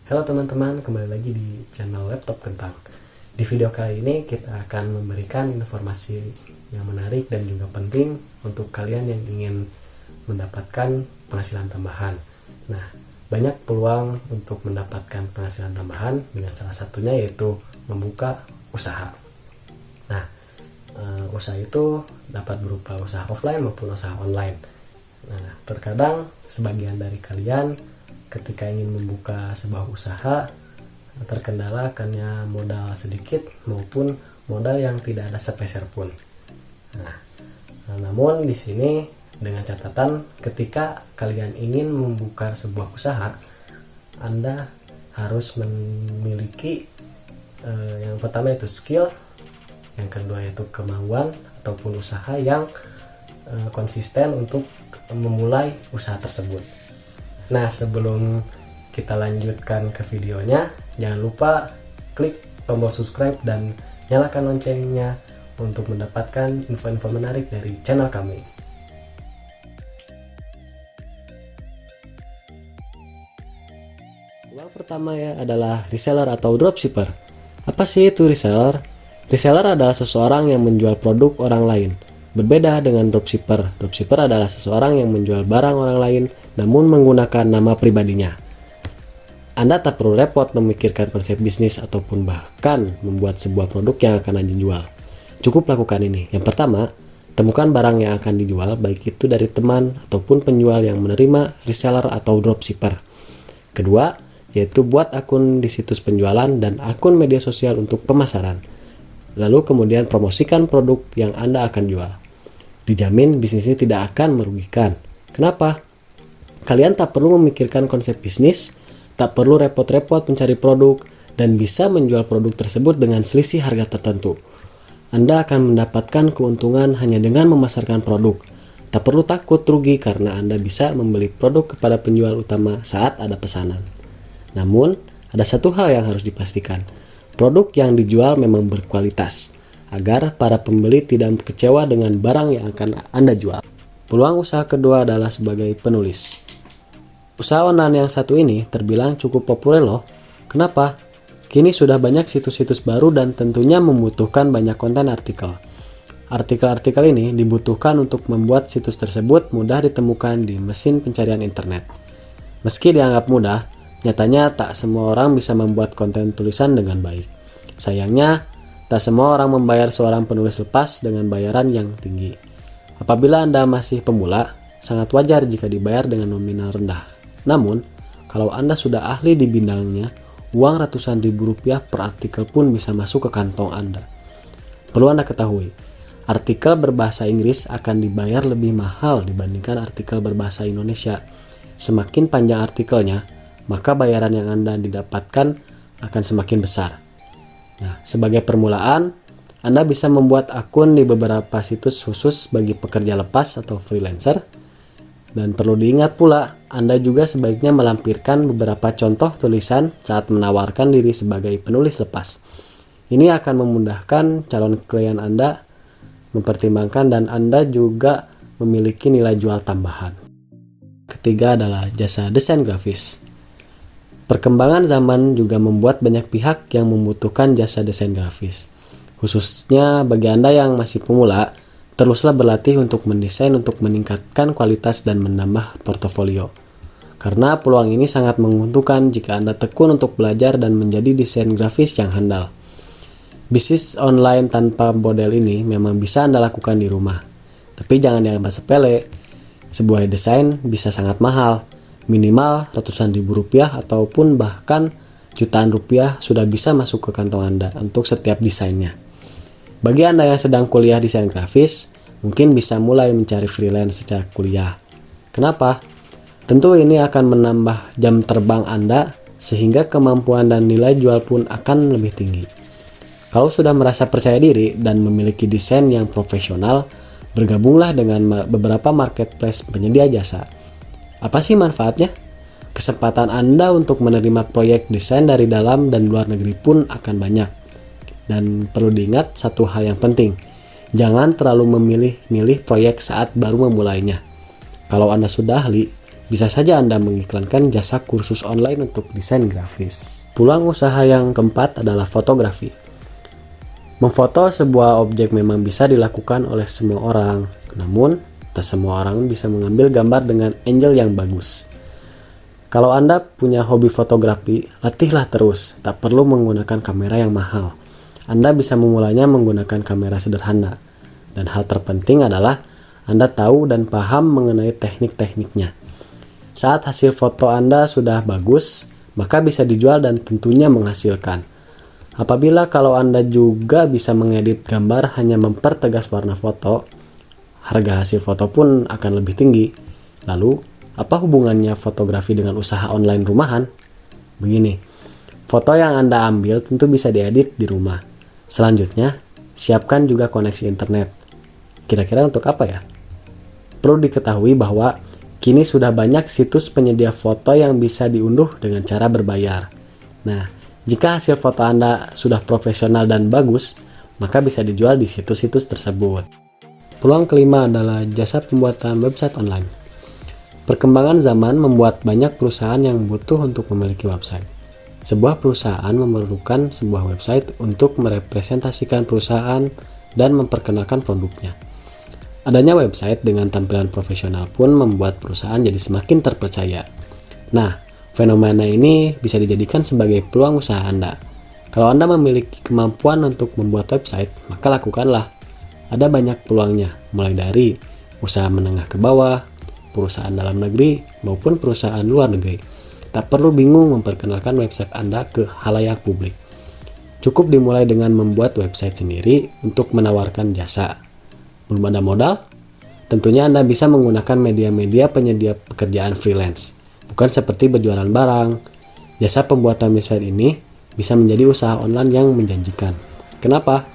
Halo teman-teman, kembali lagi di channel Laptop Kentang. Di video kali ini kita akan memberikan informasi yang menarik dan juga penting untuk kalian yang ingin mendapatkan penghasilan tambahan. Nah, banyak peluang untuk mendapatkan penghasilan tambahan dengan salah satunya yaitu membuka usaha. Nah, usaha itu dapat berupa usaha offline maupun usaha online. Nah, terkadang sebagian dari kalian ketika ingin membuka sebuah usaha terkendala akannya modal sedikit maupun modal yang tidak ada sepeser pun. Nah, namun di sini dengan catatan ketika kalian ingin membuka sebuah usaha, Anda harus memiliki yang pertama itu skill, yang kedua itu kemauan ataupun usaha yang konsisten untuk memulai usaha tersebut. Nah, sebelum kita lanjutkan ke videonya, jangan lupa klik tombol subscribe dan nyalakan loncengnya untuk mendapatkan info-info menarik dari channel kami. Yang pertama adalah reseller atau dropshipper. Apa sih itu reseller? Reseller adalah seseorang yang menjual produk orang lain. Berbeda dengan dropshipper. Dropshipper adalah seseorang yang menjual barang orang lain namun menggunakan nama pribadinya. Anda tak perlu repot memikirkan konsep bisnis ataupun bahkan membuat sebuah produk yang akan Anda jual. Cukup lakukan ini. Yang pertama, temukan barang yang akan dijual baik itu dari teman ataupun penjual yang menerima reseller atau dropshipper. Kedua, yaitu buat akun di situs penjualan dan akun media sosial untuk pemasaran. Lalu kemudian promosikan produk yang Anda akan jual. Dijamin bisnisnya tidak akan merugikan. Kenapa? Kalian tak perlu memikirkan konsep bisnis, tak perlu repot-repot mencari produk, dan bisa menjual produk tersebut dengan selisih harga tertentu. Anda akan mendapatkan keuntungan hanya dengan memasarkan produk. Tak perlu takut rugi karena Anda bisa membeli produk kepada penjual utama saat ada pesanan. Namun, ada satu hal yang harus dipastikan. Produk yang dijual memang berkualitas, agar para pembeli tidak kecewa dengan barang yang akan Anda jual. Peluang usaha kedua adalah sebagai penulis. Usaha online yang satu ini terbilang cukup populer loh. Kenapa? Kini sudah banyak situs-situs baru dan tentunya membutuhkan banyak konten artikel. Artikel-artikel ini dibutuhkan untuk membuat situs tersebut mudah ditemukan di mesin pencarian internet. Meski dianggap mudah, nyatanya tak semua orang bisa membuat konten tulisan dengan baik. Sayangnya, tak semua orang membayar seorang penulis lepas dengan bayaran yang tinggi. Apabila Anda masih pemula, sangat wajar jika dibayar dengan nominal rendah. Namun, kalau Anda sudah ahli di bidangnya, uang ratusan ribu rupiah per artikel pun bisa masuk ke kantong Anda. Perlu Anda ketahui, artikel berbahasa Inggris akan dibayar lebih mahal dibandingkan artikel berbahasa Indonesia. Semakin panjang artikelnya, maka bayaran yang Anda didapatkan akan semakin besar. Nah, sebagai permulaan, Anda bisa membuat akun di beberapa situs khusus bagi pekerja lepas atau freelancer. Dan perlu diingat pula, Anda juga sebaiknya melampirkan beberapa contoh tulisan saat menawarkan diri sebagai penulis lepas. Ini akan memudahkan calon klien Anda mempertimbangkan dan Anda juga memiliki nilai jual tambahan. Ketiga adalah jasa desain grafis. Perkembangan zaman juga membuat banyak pihak yang membutuhkan jasa desain grafis. Khususnya bagi Anda yang masih pemula, teruslah berlatih untuk mendesain untuk meningkatkan kualitas dan menambah portofolio. Karena peluang ini sangat menguntungkan jika Anda tekun untuk belajar dan menjadi desain grafis yang handal. Bisnis online tanpa model ini memang bisa Anda lakukan di rumah. Tapi jangan dianggap sepele. Sebuah desain bisa sangat mahal. Minimal ratusan ribu rupiah ataupun bahkan jutaan rupiah sudah bisa masuk ke kantong Anda untuk setiap desainnya. Bagi Anda yang sedang kuliah desain grafis, mungkin bisa mulai mencari freelance sejak kuliah. Kenapa? Tentu ini akan menambah jam terbang Anda sehingga kemampuan dan nilai jual pun akan lebih tinggi. Kalau sudah merasa percaya diri dan memiliki desain yang profesional, bergabunglah dengan beberapa marketplace penyedia jasa. Apa sih manfaatnya? Kesempatan Anda untuk menerima proyek desain dari dalam dan luar negeri pun akan banyak. Dan perlu diingat satu hal yang penting, jangan terlalu memilih-milih proyek saat baru memulainya. Kalau Anda sudah ahli, bisa saja Anda mengiklankan jasa kursus online untuk desain grafis. Peluang usaha yang keempat adalah fotografi. Memfoto sebuah objek memang bisa dilakukan oleh semua orang, namun tak semua orang bisa mengambil gambar dengan angle yang bagus. Kalau Anda punya hobi fotografi, latihlah terus, tak perlu menggunakan kamera yang mahal. Anda bisa memulainya menggunakan kamera sederhana. Dan hal terpenting adalah Anda tahu dan paham mengenai teknik-tekniknya. Saat hasil foto Anda sudah bagus, maka bisa dijual dan tentunya menghasilkan. Apabila kalau Anda juga bisa mengedit gambar hanya mempertegas warna foto, harga hasil foto pun akan lebih tinggi. Lalu, apa hubungannya fotografi dengan usaha online rumahan? Begini, foto yang Anda ambil tentu bisa diedit di rumah. Selanjutnya, siapkan juga koneksi internet. Kira-kira untuk apa ya? Perlu diketahui bahwa kini sudah banyak situs penyedia foto yang bisa diunduh dengan cara berbayar. Nah, jika hasil foto Anda sudah profesional dan bagus, maka bisa dijual di situs-situs tersebut. Peluang kelima adalah jasa pembuatan website online. Perkembangan zaman membuat banyak perusahaan yang butuh untuk memiliki website. Sebuah perusahaan memerlukan sebuah website untuk merepresentasikan perusahaan dan memperkenalkan produknya. Adanya website dengan tampilan profesional pun membuat perusahaan jadi semakin terpercaya. Nah, fenomena ini bisa dijadikan sebagai peluang usaha Anda. Kalau Anda memiliki kemampuan untuk membuat website, maka lakukanlah. Ada banyak peluangnya, mulai dari usaha menengah ke bawah, perusahaan dalam negeri, maupun perusahaan luar negeri. Tak perlu bingung memperkenalkan website Anda ke khalayak publik. Cukup dimulai dengan membuat website sendiri untuk menawarkan jasa. Belum ada modal? Tentunya Anda bisa menggunakan media-media penyedia pekerjaan freelance, bukan seperti berjualan barang. Jasa pembuatan website ini bisa menjadi usaha online yang menjanjikan. Kenapa?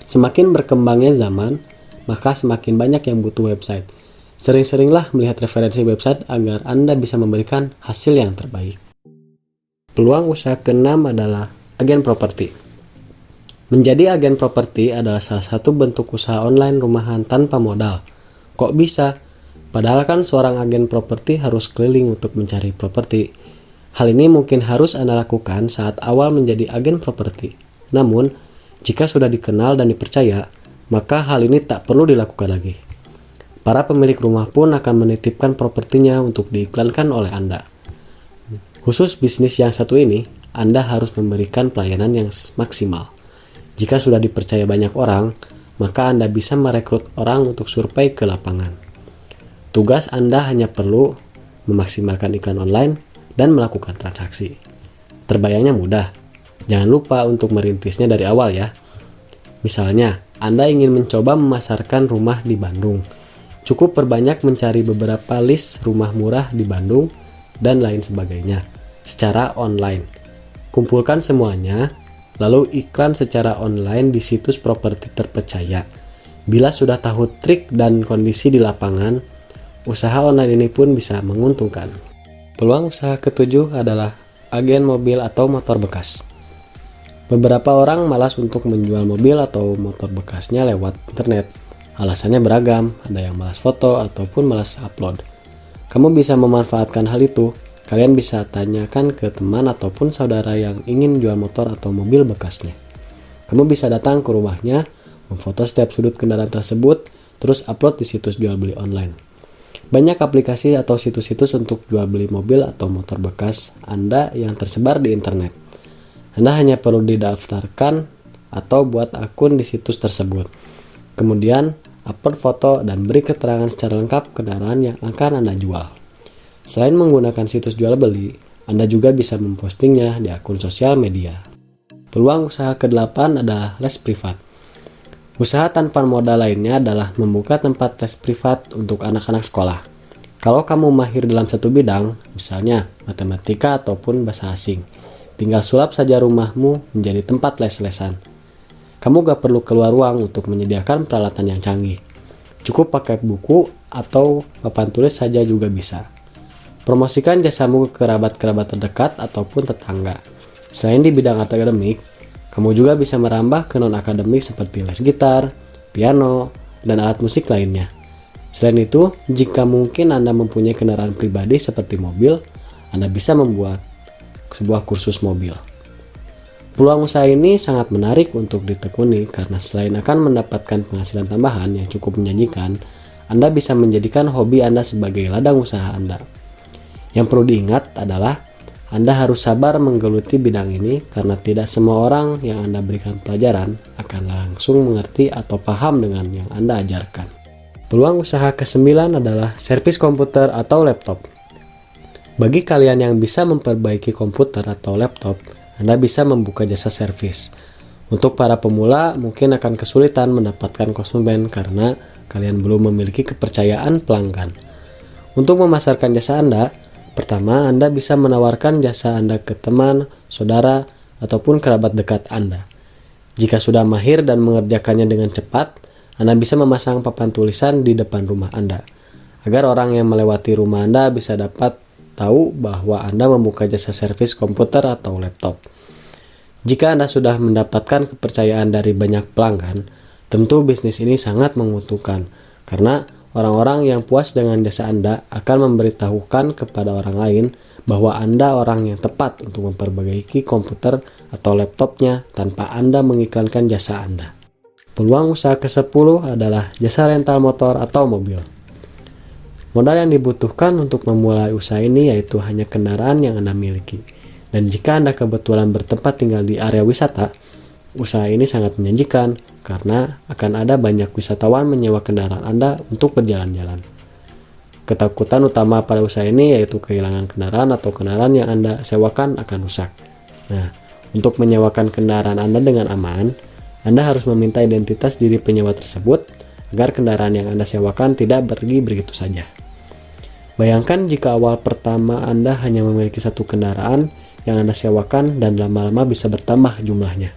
Semakin berkembangnya zaman, maka semakin banyak yang butuh website. Sering-seringlah melihat referensi website agar Anda bisa memberikan hasil yang terbaik. Peluang usaha keenam adalah agen properti. Menjadi agen properti adalah salah satu bentuk usaha online rumahan tanpa modal. Kok bisa? Padahal kan seorang agen properti harus keliling untuk mencari properti. Hal ini mungkin harus Anda lakukan saat awal menjadi agen properti. Namun, jika sudah dikenal dan dipercaya, maka hal ini tak perlu dilakukan lagi. Para pemilik rumah pun akan menitipkan propertinya untuk diiklankan oleh Anda. Khusus bisnis yang satu ini, Anda harus memberikan pelayanan yang maksimal. Jika sudah dipercaya banyak orang, maka Anda bisa merekrut orang untuk survei ke lapangan. Tugas Anda hanya perlu memaksimalkan iklan online dan melakukan transaksi. Terbayangnya mudah. Jangan lupa untuk merintisnya dari awal ya. Misalnya, Anda ingin mencoba memasarkan rumah di Bandung. Cukup perbanyak mencari beberapa list rumah murah di Bandung dan lain sebagainya secara online. Kumpulkan semuanya, lalu iklan secara online di situs properti terpercaya. Bila sudah tahu trik dan kondisi di lapangan, usaha online ini pun bisa menguntungkan. Peluang usaha ketujuh adalah agen mobil atau motor bekas. Beberapa orang malas untuk menjual mobil atau motor bekasnya lewat internet. Alasannya beragam, ada yang malas foto ataupun malas upload. Kamu bisa memanfaatkan hal itu. Kalian bisa tanyakan ke teman ataupun saudara yang ingin jual motor atau mobil bekasnya. Kamu bisa datang ke rumahnya, memfoto setiap sudut kendaraan tersebut, terus upload di situs jual beli online. Banyak aplikasi atau situs-situs untuk jual beli mobil atau motor bekas Anda yang tersebar di internet. Anda hanya perlu didaftarkan atau buat akun di situs tersebut. Kemudian, upload foto dan beri keterangan secara lengkap kendaraan yang akan Anda jual. Selain menggunakan situs jual beli, Anda juga bisa mempostingnya di akun sosial media. Peluang usaha ke-8 adalah les privat. Usaha tanpa modal lainnya adalah membuka tempat les privat untuk anak-anak sekolah. Kalau kamu mahir dalam satu bidang, misalnya matematika ataupun bahasa asing, tinggal sulap saja rumahmu menjadi tempat les-lesan. Kamu gak perlu keluar uang untuk menyediakan peralatan yang canggih. Cukup pakai buku atau papan tulis saja juga bisa. Promosikan jasamu ke kerabat-kerabat terdekat ataupun tetangga. Selain di bidang akademik, kamu juga bisa merambah ke non-akademik seperti les gitar, piano, dan alat musik lainnya. Selain itu, jika mungkin Anda mempunyai kendaraan pribadi seperti mobil, Anda bisa membuat sebuah kursus mobil. Peluang usaha ini sangat menarik untuk ditekuni karena selain akan mendapatkan penghasilan tambahan yang cukup menjanjikan, Anda bisa menjadikan hobi Anda sebagai ladang usaha Anda. Yang perlu diingat adalah Anda harus sabar menggeluti bidang ini karena tidak semua orang yang Anda berikan pelajaran akan langsung mengerti atau paham dengan yang Anda ajarkan. Peluang usaha ke-9 adalah servis komputer atau laptop. Bagi kalian yang bisa memperbaiki komputer atau laptop, Anda bisa membuka jasa servis. Untuk para pemula mungkin akan kesulitan mendapatkan konsumen karena kalian belum memiliki kepercayaan pelanggan. Untuk memasarkan jasa Anda, pertama, Anda bisa menawarkan jasa Anda ke teman, saudara, ataupun kerabat dekat Anda. Jika sudah mahir dan mengerjakannya dengan cepat, Anda bisa memasang papan tulisan di depan rumah Anda, agar orang yang melewati rumah Anda bisa dapat tahu bahwa Anda membuka jasa servis komputer atau laptop. Jika Anda sudah mendapatkan kepercayaan dari banyak pelanggan, tentu bisnis ini sangat menguntungkan, karena orang-orang yang puas dengan jasa Anda akan memberitahukan kepada orang lain bahwa Anda orang yang tepat untuk memperbaiki komputer atau laptopnya tanpa Anda mengiklankan jasa Anda. Peluang usaha ke-10 adalah jasa rental motor atau mobil. Modal yang dibutuhkan untuk memulai usaha ini yaitu hanya kendaraan yang Anda miliki. Dan jika Anda kebetulan bertempat tinggal di area wisata, usaha ini sangat menjanjikan karena akan ada banyak wisatawan menyewa kendaraan Anda untuk berjalan-jalan. Ketakutan utama pada usaha ini yaitu kehilangan kendaraan atau kendaraan yang Anda sewakan akan rusak. Nah, untuk menyewakan kendaraan Anda dengan aman, Anda harus meminta identitas diri penyewa tersebut agar kendaraan yang Anda sewakan tidak pergi begitu saja. Bayangkan jika awal pertama Anda hanya memiliki satu kendaraan yang Anda sewakan dan lama-lama bisa bertambah jumlahnya.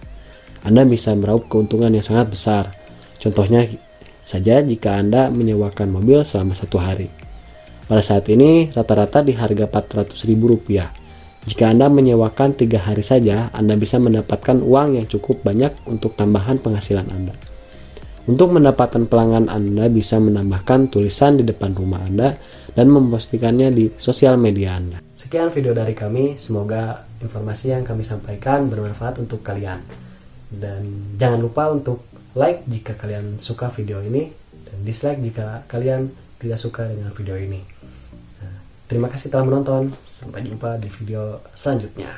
Anda bisa meraup keuntungan yang sangat besar. Contohnya saja jika Anda menyewakan mobil selama 1 hari. Pada saat ini rata-rata di harga Rp400.000. Jika Anda menyewakan 3 hari saja, Anda bisa mendapatkan uang yang cukup banyak untuk tambahan penghasilan Anda. Untuk mendapatkan pelanggan, Anda bisa menambahkan tulisan di depan rumah Anda dan mempostingkannya di sosial media Anda. Sekian video dari kami, semoga informasi yang kami sampaikan bermanfaat untuk kalian. Dan jangan lupa untuk like jika kalian suka video ini dan dislike jika kalian tidak suka dengan video ini. Terima kasih telah menonton, sampai jumpa di video selanjutnya.